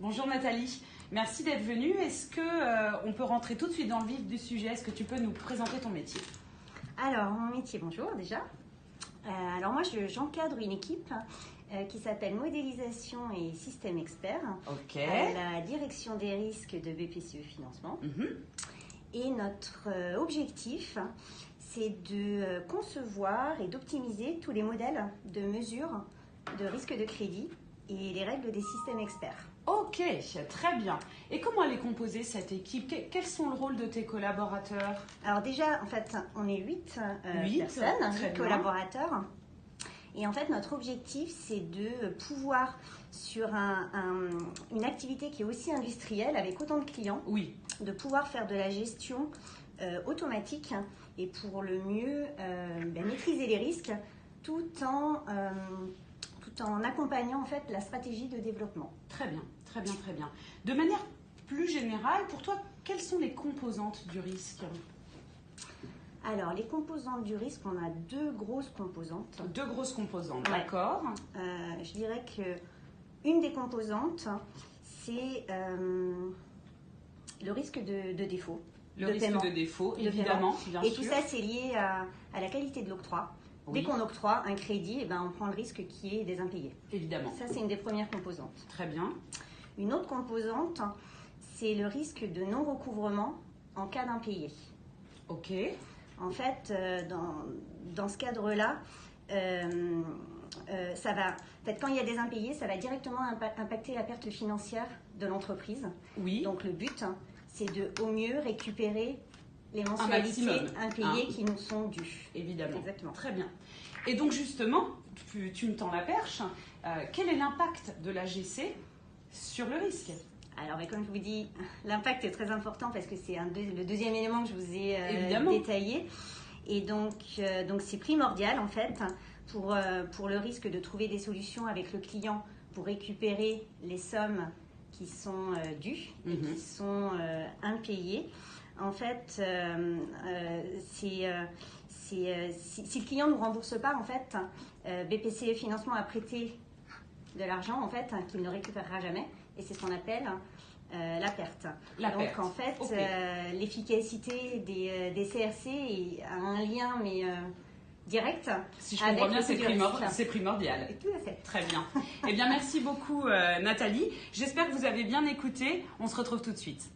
Bonjour Nathalie, merci d'être venue. Est-ce qu'on peut rentrer tout de suite dans le vif du sujet? Est-ce que tu peux nous présenter ton métier? Alors, mon métier, bonjour déjà. Alors moi, j'encadre une équipe qui s'appelle Modélisation et Système Expert à la direction des risques de BPCE Financement. Et notre objectif, c'est de concevoir et d'optimiser tous les modèles de mesure de risque de crédit et les règles des systèmes experts. Ok, très bien. Et comment elle est composée cette équipe? Quels sont le rôle de tes collaborateurs? Alors déjà, en fait, on est 8 personnes, 8 collaborateurs. Et en fait, notre objectif, c'est de pouvoir, sur une activité qui est aussi industrielle, avec autant de clients, de pouvoir faire de la gestion automatique et pour le mieux maîtriser les risques tout en accompagnant en fait la stratégie de développement. Très bien, très bien, très bien. De manière plus générale, pour toi, quelles sont les composantes du risque? Alors, les composantes du risque, on a deux grosses composantes. Deux grosses composantes, d'accord. Je dirais qu'une des composantes, c'est le risque de défaut. Le risque de défaut, évidemment. Bien Et sûr. tout ça, c'est lié à la qualité de l'octroi. Dès qu'on octroie un crédit, on prend le risque qui est des impayés. Évidemment. Ça, c'est une des premières composantes. Très bien. Une autre composante, c'est le risque de non-recouvrement en cas d'impayé. Ok. En fait, dans ce cadre-là, ça va. En fait, quand il y a des impayés, ça va directement impacter la perte financière de l'entreprise. Oui. Donc le but, c'est de au mieux récupérer les mensualités impayées qui nous sont dues. Évidemment. Exactement. Très bien. Et donc justement, tu me tends la perche. Quel est l'impact de l'AGC sur le risque? Alors, comme je vous dis, l'impact est très important parce que c'est le deuxième élément que je vous ai détaillé. Et donc c'est primordial en fait pour le risque de trouver des solutions avec le client pour récupérer les sommes qui sont dues et qui sont impayées. En fait, si le client ne nous rembourse pas, en fait, BPCE Financement a prêté de l'argent en fait qu'il ne récupérera jamais, et c'est ce qu'on appelle la perte. Donc en fait, l'efficacité des CRC a un lien direct. Si je comprends bien, c'est primordial. Tout à fait. Très bien. Eh bien, merci beaucoup Nathalie. J'espère que vous avez bien écouté. On se retrouve tout de suite.